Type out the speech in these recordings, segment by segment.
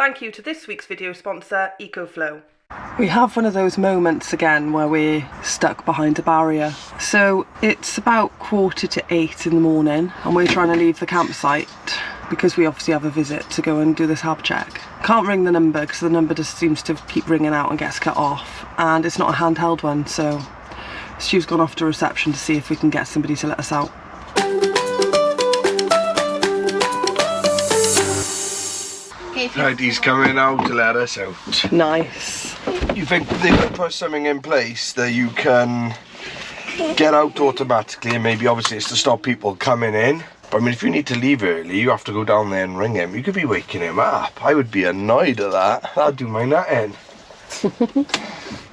Thank you to this week's video sponsor, Ecoflow. We have one of those moments again where we're stuck behind a barrier. So it's about 7:45 in the morning and we're trying to leave the campsite because we obviously have a visit to go and do this hab check. Can't ring the number because the number just seems to keep ringing out and gets cut off, and it's not a handheld one, so Stu's gone off to reception to see if we can get somebody to let us out. Right, he's coming out to let us out. Nice. You think they could put something in place that you can get out automatically, and maybe obviously it's to stop people coming in. But I mean, if you need to leave early, you have to go down there and ring him. You could be waking him up. I would be annoyed at that. That'd do my nut in.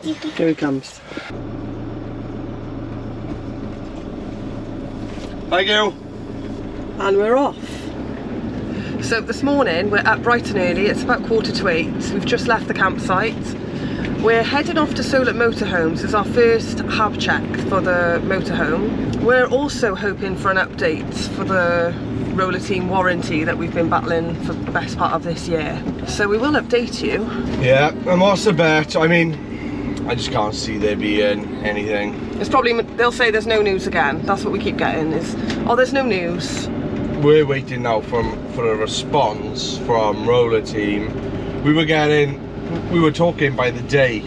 Here he comes. Thank you. And we're off. So this morning we're up bright and early. It's about 7:45. We've just left the campsite. We're heading off to Solent Motorhomes. It's our first hab check for the motorhome. We're also hoping for an update for the Rollerteam warranty that we've been battling for the best part of this year. So we will update you. Yeah, and what's the bet? I mean, I just can't see there being anything. It's probably, they'll say there's no news again. That's what we keep getting is, oh, there's no news. We're waiting now for a response from Rollerteam. We were talking by the day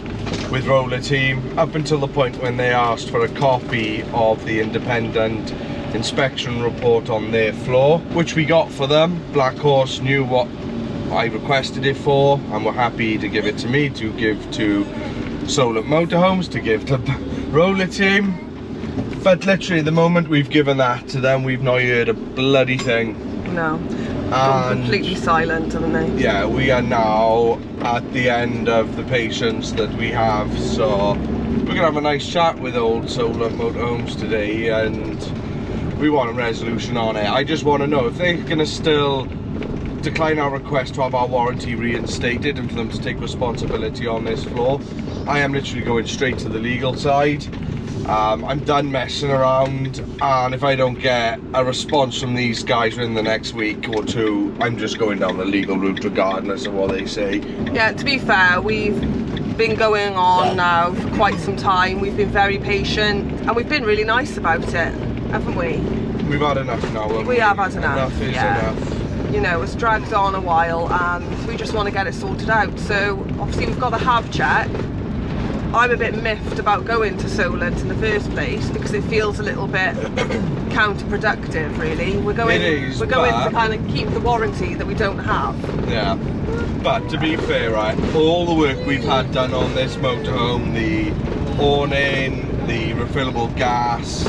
with Rollerteam up until the point when they asked for a copy of the independent inspection report on their floor, which we got for them. Black Horse knew what I requested it for and were happy to give it to me to give to Solent Motorhomes, to give to Rollerteam. But literally the moment we've given that to them, we've not heard a bloody thing. No. And completely silent, haven't they? Yeah, we are now at the end of the patience that we have, so we're gonna have a nice chat with old Solent Motorhomes today, and we want a resolution on it. I just want to know if they're gonna still decline our request to have our warranty reinstated and for them to take responsibility on this floor. I am literally going straight to the legal side. I'm done messing around, and if I don't get a response from these guys within the next week or two, I'm just going down the legal route regardless of what they say. Yeah, to be fair, we've been going on now for quite some time. We've been very patient and we've been really nice about it, haven't we? We've had enough now, haven't we? We have had enough. Enough is enough. You know, it's dragged on a while and we just want to get it sorted out. So obviously we've got the hab check. I'm a bit miffed about going to Solent in the first place because it feels a little bit counterproductive, really. We're going to kind of keep the warranty that we don't have. Yeah, but to be fair, right, all the work we've had done on this motorhome, the awning, the refillable gas,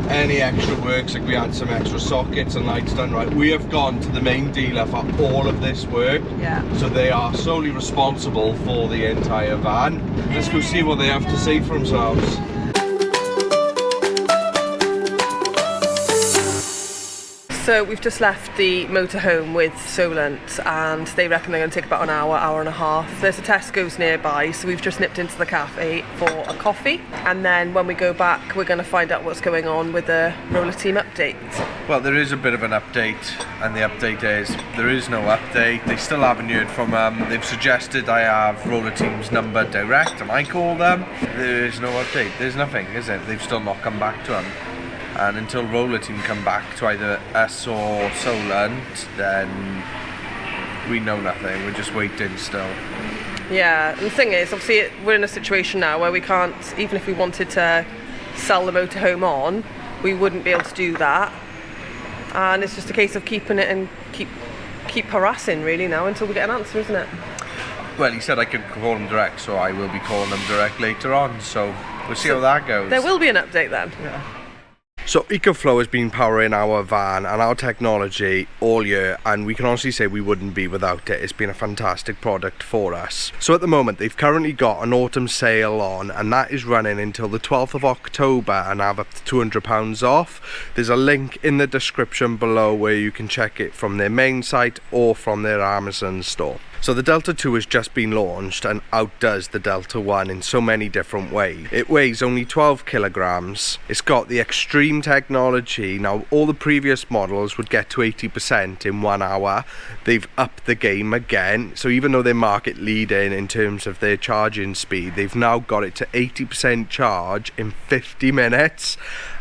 any extra works, like we had some extra sockets and lights done, right, we have gone to the main dealer for all of this work. Yeah. So they are solely responsible for the entire van. Let's go see what they have to say for themselves. So we've just left the motorhome with Solent and they reckon they're going to take about an hour, hour and a half. There's a Tesco's nearby, so we've just nipped into the cafe for a coffee, and then when we go back we're going to find out what's going on with the Rollerteam update. Well, there is a bit of an update, and the update is there is no update. They still haven't heard from them. They've suggested I have Rollerteam's number direct and I call them. There is no update. There's nothing, is it? They've still not come back to them. And until Rollerteam come back to either us or Solent, then we know nothing. We're just waiting still. Yeah, and the thing is, obviously we're in a situation now where we can't, even if we wanted to sell the motorhome on, we wouldn't be able to do that. And it's just a case of keeping it and keep harassing really now until we get an answer, isn't it? Well, he said I could call them direct, so I will be calling them direct later on, so we'll see how that goes. There will be an update then. Yeah. So Ecoflow has been powering our van and our technology all year, and we can honestly say we wouldn't be without it. It's been a fantastic product for us. So at the moment they've currently got an autumn sale on, and that is running until the 12th of October and have up to £200 off. There's a link in the description below where you can check it from their main site or from their Amazon store. So the Delta 2 has just been launched and outdoes the Delta 1 in so many different ways. It weighs only 12 kilograms. It's got the extreme technology. Now, all the previous models would get to 80% in 1 hour. They've upped the game again. So even though they're market leading in terms of their charging speed, they've now got it to 80% charge in 50 minutes.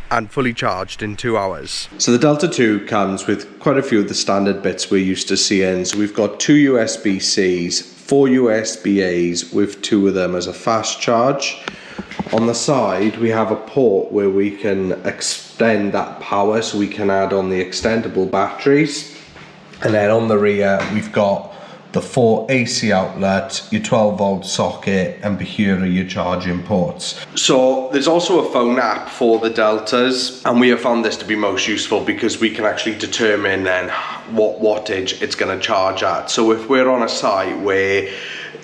And fully charged in 2 hours. So the Delta 2 comes with quite a few of the standard bits we're used to seeing. So we've got 2 USB-Cs, 4 USB-As with 2 of them as a fast charge. On the side we have a port where we can extend that power, so we can add on the extendable batteries. And then on the rear we've got the 4 AC outlets, your 12 volt socket, and here are your charging ports. So there's also a phone app for the Deltas, and we have found this to be most useful because we can actually determine then what wattage it's going to charge at. So if we're on a site where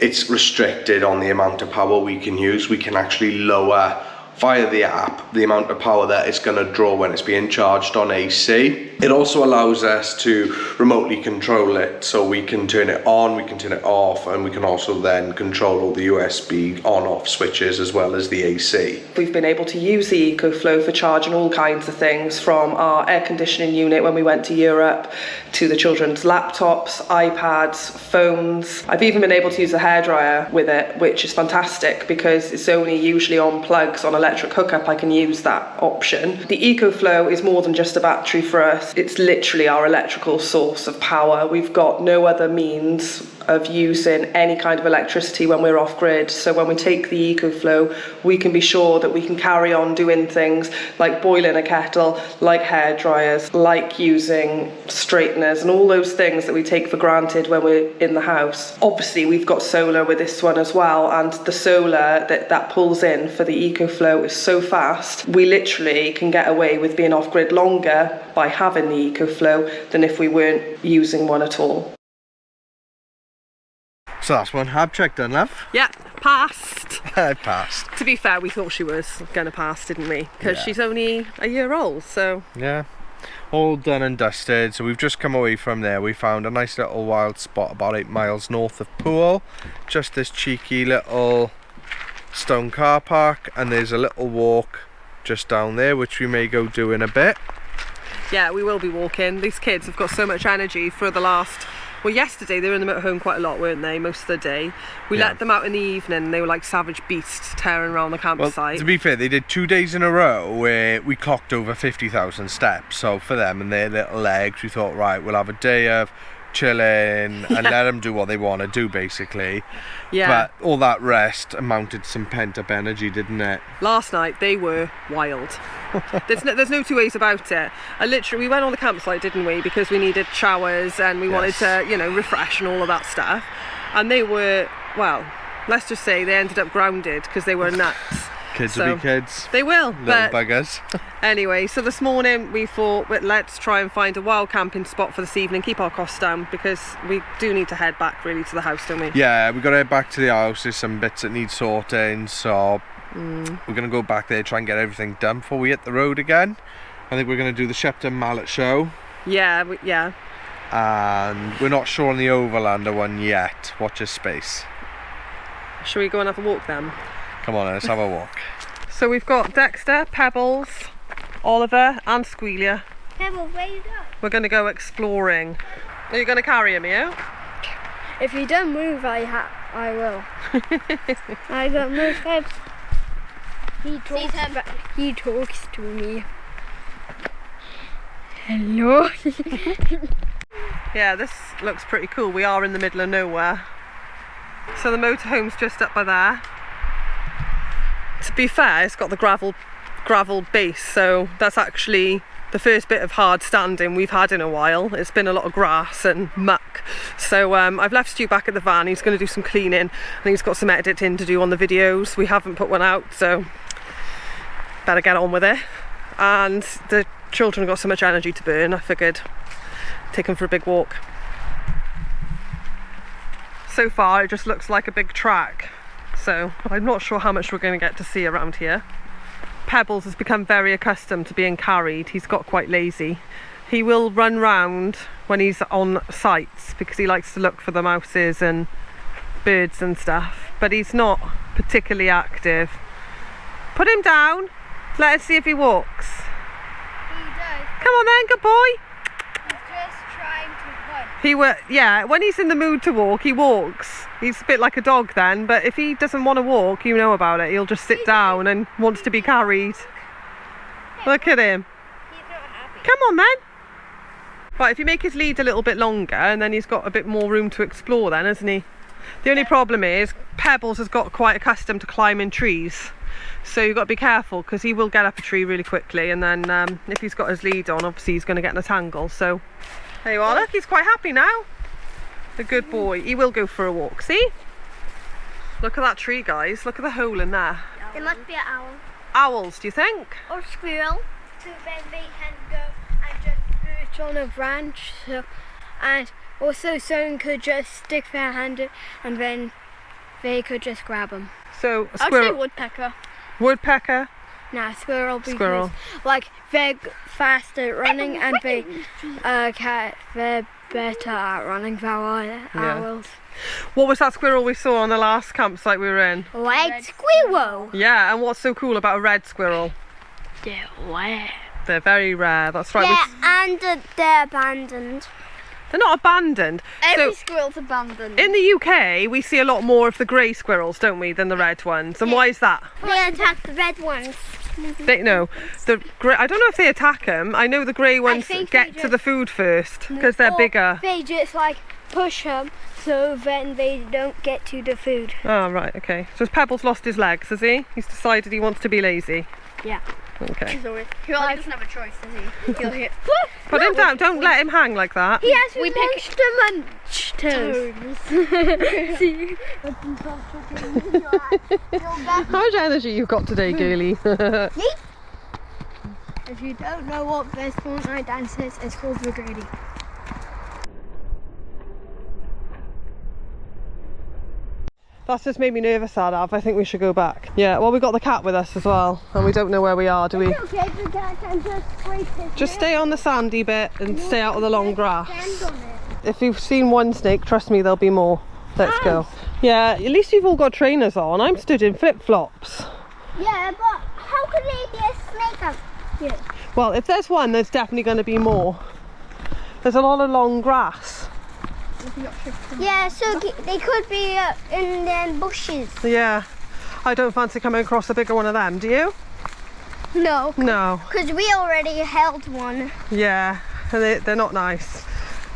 it's restricted on the amount of power we can use, we can actually lower via the app the amount of power that it's going to draw when it's being charged on AC. It also allows us to remotely control it, so we can turn it on, we can turn it off, and we can also then control all the USB on-off switches as well as the AC. We've been able to use the Ecoflow for charging all kinds of things, from our air conditioning unit when we went to Europe, to the children's laptops, iPads, phones. I've even been able to use a hairdryer with it, which is fantastic because it's only usually on plugs on electric hookup. I can use that option. The Ecoflow is more than just a battery for us. It's literally our electrical source of power. We've got no other means of using any kind of electricity when we're off grid. So when we take the Ecoflow, we can be sure that we can carry on doing things like boiling a kettle, like hair dryers, like using straighteners, and all those things that we take for granted when we're in the house. Obviously we've got solar with this one as well, and the solar that pulls in for the Ecoflow is so fast. We literally can get away with being off grid longer by having the Ecoflow than if we weren't using one at all. So that's one hab check done, love. Yeah, passed. I passed. To be fair, we thought she was going to pass, didn't we? Because she's only a year old, so... Yeah, all done and dusted. So we've just come away from there. We found a nice little wild spot about 8 miles north of Poole. Just this cheeky little stone car park, and there's a little walk just down there, which we may go do in a bit. Yeah, we will be walking. These kids have got so much energy for the last... Well, yesterday they were in the motorhome quite a lot, weren't they, most of the day. We let them out in the evening and they were like savage beasts tearing around the campsite. Well, to be fair, they did 2 days in a row where we clocked over 50,000 steps. So for them and their little legs, we thought, right, we'll have a day of chilling and let them do what they want to do, basically. Yeah. But all that rest amounted to some pent-up energy, didn't it? Last night they were wild. There's no two ways about it. We went on the campsite, didn't we, because we needed showers and we wanted to, you know, refresh and all of that stuff. And they were, well, let's just say they ended up grounded because they were nuts. Kids will be kids. They will. Little buggers. Anyway, so this morning we thought, well, let's try and find a wild camping spot for this evening, keep our costs down, because we do need to head back really to the house, don't we? Yeah, we've got to head back to the house. There's some bits that need sorting, so we're going to go back there, try and get everything done before we hit the road again. I think we're going to do the Shepton Mallet show. Yeah, yeah. And we're not sure on the Overlander one yet. Watch your space. Shall we go and have a walk then? Come on, let's have a walk. So we've got Dexter, Pebbles, Oliver and Squealia. Pebbles, where you go? We're going to go exploring. Are you going to carry him, yeah? If you don't move, I will. I don't move, Pebs. He talks to me. Hello. Yeah, this looks pretty cool. We are in the middle of nowhere. So the motorhome's just up by there. To be fair, it's got the gravel base, so that's actually the first bit of hard standing we've had in a while. It's been a lot of grass and muck. So I've left Stu back at the van. He's going to do some cleaning and he's got some editing to do on the videos. We haven't put one out, so better get on with it. And the children have got so much energy to burn, I figured take them for a big walk. So far it just looks like a big track, so I'm not sure how much we're going to get to see around here. Pebbles has become very accustomed to being carried. He's got quite lazy. He will run round when he's on sites because he likes to look for the mouses and birds and stuff, but he's not particularly active. Put him down, let us see if he walks. He does. Come on then, good boy. He's just trying to run. Yeah, when he's in the mood to walk, he walks. He's a bit like a dog then, but if he doesn't want to walk, you know about it. He'll just sit down and wants to be carried. Look at him. He's not happy. Come on then. Right, if you make his lead a little bit longer, and then he's got a bit more room to explore then, hasn't he? The only problem is Pebbles has got quite accustomed to climbing trees. So you've got to be careful because he will get up a tree really quickly, and then if he's got his lead on, obviously he's going to get in a tangle. So there you are, look, he's quite happy now. A good boy. He will go for a walk, see? Look at that tree, guys. Look at the hole in there. It must be an owl. Owls, do you think? Or squirrel. So then they can go and just perch on a branch. So, and also someone could just stick their hand in and then they could just grab them. So a I'd squirrel. say woodpecker. Woodpecker. Nah, squirrel because Squirrel. like they're faster at running and they're better at running than owls. What was that squirrel we saw on the last campsite we were in? Red squirrel. Yeah, and what's so cool about a red squirrel? They're rare. They're very rare, that's right. Yeah, and they're abandoned. They're not abandoned. Every So squirrel's abandoned. in the UK, we see a lot more of the grey squirrels, don't we, than the red ones. And why is that? They attack the red ones. I don't know if they attack them. I know the grey ones think get they to the food first because they're Or bigger. They just like push them so then they don't get to the food. Oh, right, okay. So Pebbles lost his legs, has he? He's decided he wants to be lazy. Yeah. Okay. He doesn't have a choice, does he? He'll hit. Put him down, don't let him hang like that. He has monster munch toes. How much energy you've got today, girlie? If you don't know what this Fortnite dance is, it's called Brigady. That's just made me nervous, Adav. I think we should go back. Yeah, well, we got the cat with us as well, and we don't know where we are, do we? Okay, the cat can just scrape his Just stay on the sandy bit and stay out of the long grass. stand on it. If you've seen one snake, trust me, there'll be more. Let's go. Yeah, at least you've all got trainers on. I'm stood in flip-flops. Yeah, but how could there be a snake up here? Well, if there's one, there's definitely going to be more. There's a lot of long grass. Yeah, so they could be in the bushes. Yeah. I don't fancy coming across a bigger one of them, do you? No, No. because we already held one. Yeah, and they're not nice.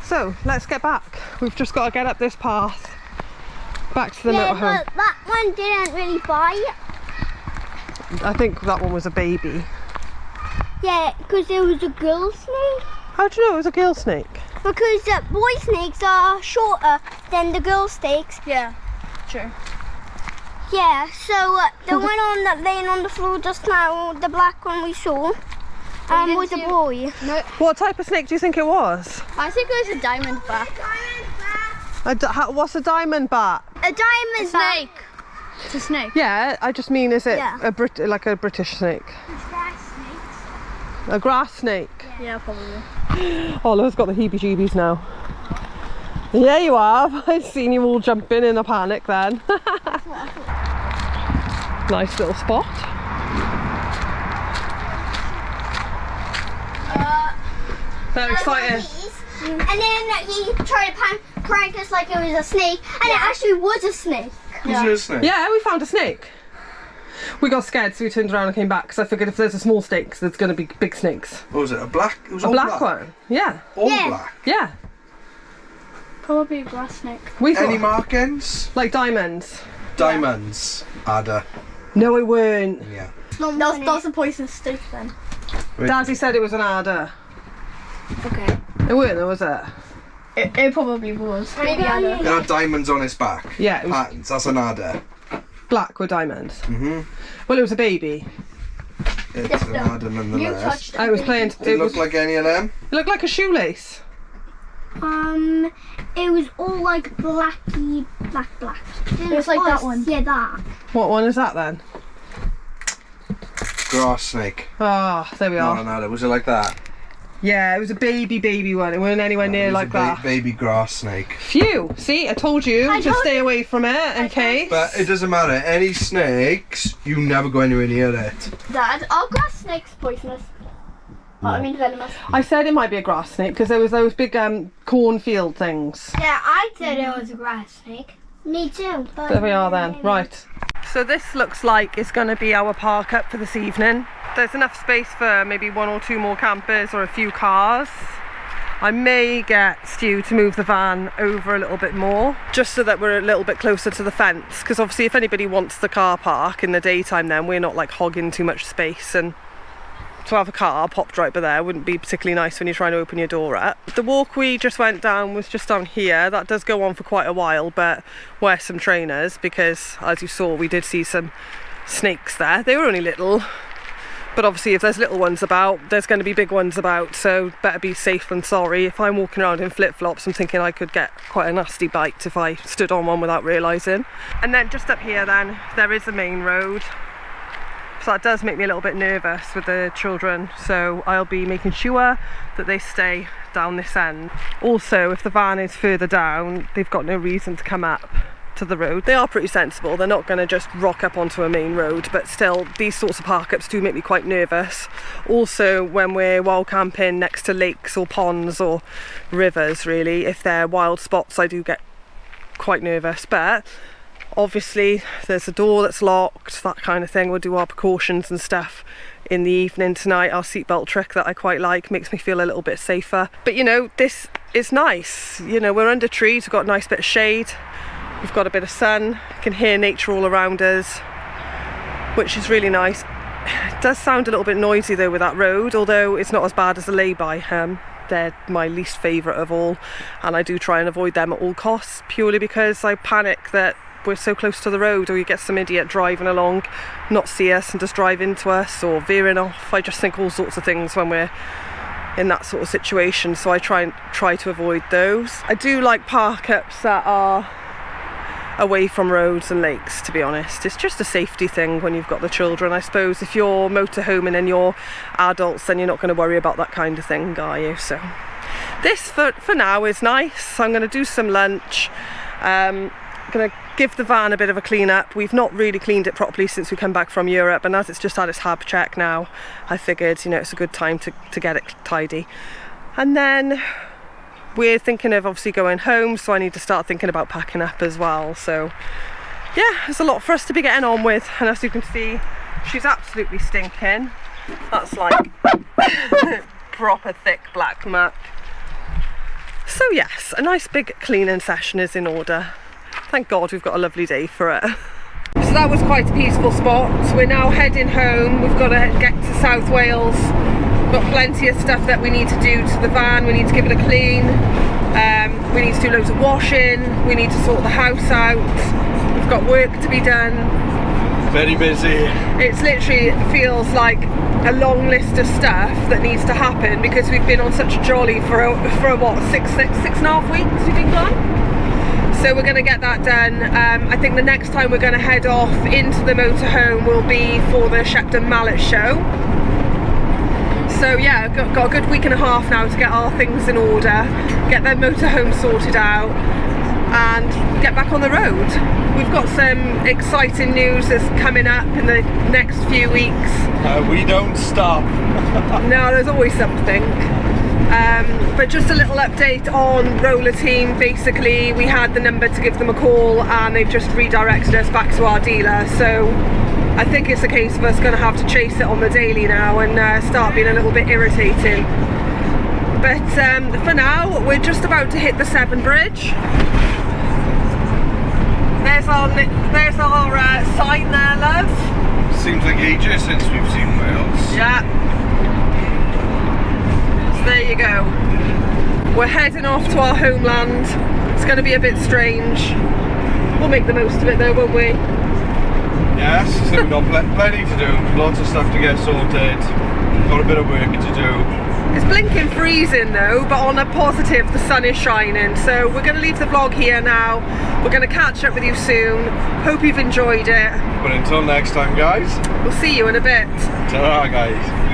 So, let's get back. We've just got to get up this path. Back to the motorhome. But that one didn't really bite. I think that one was a baby. Yeah, because it was a girl snake. How do you know it was a girl snake? Because boy snakes are shorter than the girl snakes. Yeah, true. Yeah, so the one laying on the floor just now, the black one we saw, was a boy. No, What type of snake do you think it was? I think it was a diamondback. What's a diamond bat? A diamond Snake. It's a snake. Yeah, I just mean, is it Yeah. like a British snake? Grass snakes. A grass snake? Yeah, probably. Oh, Laura's got the heebie-jeebies now. Yeah, you have. I've seen you all jumping in a panic then. Nice little spot. They're excited. And then he tried to prank us like it was a snake, and it actually was a snake. Was it a snake? Yeah, we found a snake. We got scared, so we turned around and came back because I figured if there's a small snake, there's going to be big snakes. What was it? A black? It was A all black one. Yeah. All Yeah. black. Yeah. Probably a grass snake. We thought Any markings? like diamonds. Diamonds. Adder. No, we weren't. Yeah. That's a poisonous snake then. Daddy said it was an adder. Okay. It weren't, though, was it? It probably was. Maybe It had diamonds on its back. Yeah, it was Patterns. That's an adder. black with diamonds. Mhm. Well, it was a baby. It's an adder You nonetheless. touched it. I was playing. Did it look like any of them? It looked like a shoelace. It was all like black. It was like that one. Yeah, that. What one is that then? Grass snake. Ah, there we Not are. an adder. Was it like that? Yeah, it was a baby one. It wasn't anywhere near like that. Baby grass snake. Phew! See, I told you to stay away from it in case. But it doesn't matter. Any snakes, you never go anywhere near it. Dad, are grass snakes poisonous? Oh, I mean venomous. I said it might be a grass snake because there was those big cornfield things. Yeah, I said it was a grass snake. Me too. But There we are then. Right. So this looks like it's going to be our park up for this evening. There's enough space for maybe 1 or 2 more campers or a few cars. I may get Stu to move the van over a little bit more, just so that we're a little bit closer to the fence, because obviously if anybody wants the car park in the daytime, then we're not like hogging too much space, and to have a car popped right by there wouldn't be particularly nice when you're trying to open your door up. The walk we just went down was just down here. That does go on for quite a while, but wear some trainers because, as you saw, we did see some snakes there. They were only little, but obviously if there's little ones about, there's going to be big ones about, so better be safe than sorry. If I'm walking around in flip-flops, I'm thinking I could get quite a nasty bite if I stood on one without realising. And then just up here then, there is the main road. So that does make me a little bit nervous with the children, so I'll be making sure that they stay down this end. Also, if the van is further down, they've got no reason to come up to the road. They are pretty sensible, they're not going to just rock up onto a main road, but still these sorts of park-ups do make me quite nervous. Also, when we're wild camping next to lakes or ponds or rivers, really, if they're wild spots, I do get quite nervous. But obviously there's a door that's locked, that kind of thing. We'll do our precautions and stuff in the evening tonight. Our seatbelt trick that I quite like, makes me feel a little bit safer. But you know, this is nice. You know, we're under trees, we've got a nice bit of shade, we've got a bit of sun, you can hear nature all around us, which is really nice. It does sound a little bit noisy though with that road, although it's not as bad as the lay-by. They're my least favourite of all, and I do try and avoid them at all costs, purely because I panic that we're so close to the road, or you get some idiot driving along, not see us and just drive into us, or veering off. I just think all sorts of things when we're in that sort of situation, so I try to avoid those. I do like park-ups that are away from roads and lakes, to be honest. It's just a safety thing when you've got the children. I suppose if you're motorhoming and you're adults, then you're not going to worry about that kind of thing, are you? So this for now is nice. I'm going to do some lunch. I'm going to give the van a bit of a clean up. We've not really cleaned it properly since we come back from Europe, and as it's just had its hab check now, I figured, you know, it's a good time to get it tidy. And then we're thinking of obviously going home, so I need to start thinking about packing up as well. So yeah, there's a lot for us to be getting on with, and as you can see, she's absolutely stinking. That's like proper thick black muck. So yes, a nice big cleaning session is in order. Thank God we've got a lovely day for it. So that was quite a peaceful spot. We're now heading home. We've got to get to South Wales. We've got plenty of stuff that we need to do to the van. We need to give it a clean. We need to do loads of washing. We need to sort the house out. We've got work to be done. Very busy. It's literally feels like a long list of stuff that needs to happen, because we've been on such a jolly for what, six and a half weeks we've been gone. So we're going to get that done. I think the next time we're going to head off into the motorhome will be for the Shepton Mallet show. So yeah, got a good week and a half now to get our things in order, get the motorhome sorted out, and get back on the road. We've got some exciting news that's coming up in the next few weeks. We don't stop. No, there's always something. But just a little update on Rollerteam. Basically, we had the number to give them a call, and they've just redirected us back to our dealer. So I think it's a case of us going to have to chase it on the daily now and start being a little bit irritating. But for now, we're just about to hit the Severn Bridge. There's our sign there, love. Seems like ages since we've seen Wales. Yeah. There you go. We're heading off to our homeland. It's going to be a bit strange. We'll make the most of it though, won't we? Yes, so we've got plenty to do. Lots of stuff to get sorted. Got a bit of work to do. It's blinking freezing though, but on a positive, the sun is shining. So we're going to leave the vlog here now. We're going to catch up with you soon. Hope you've enjoyed it. But until next time, guys. We'll see you in a bit. Ta-ra, guys.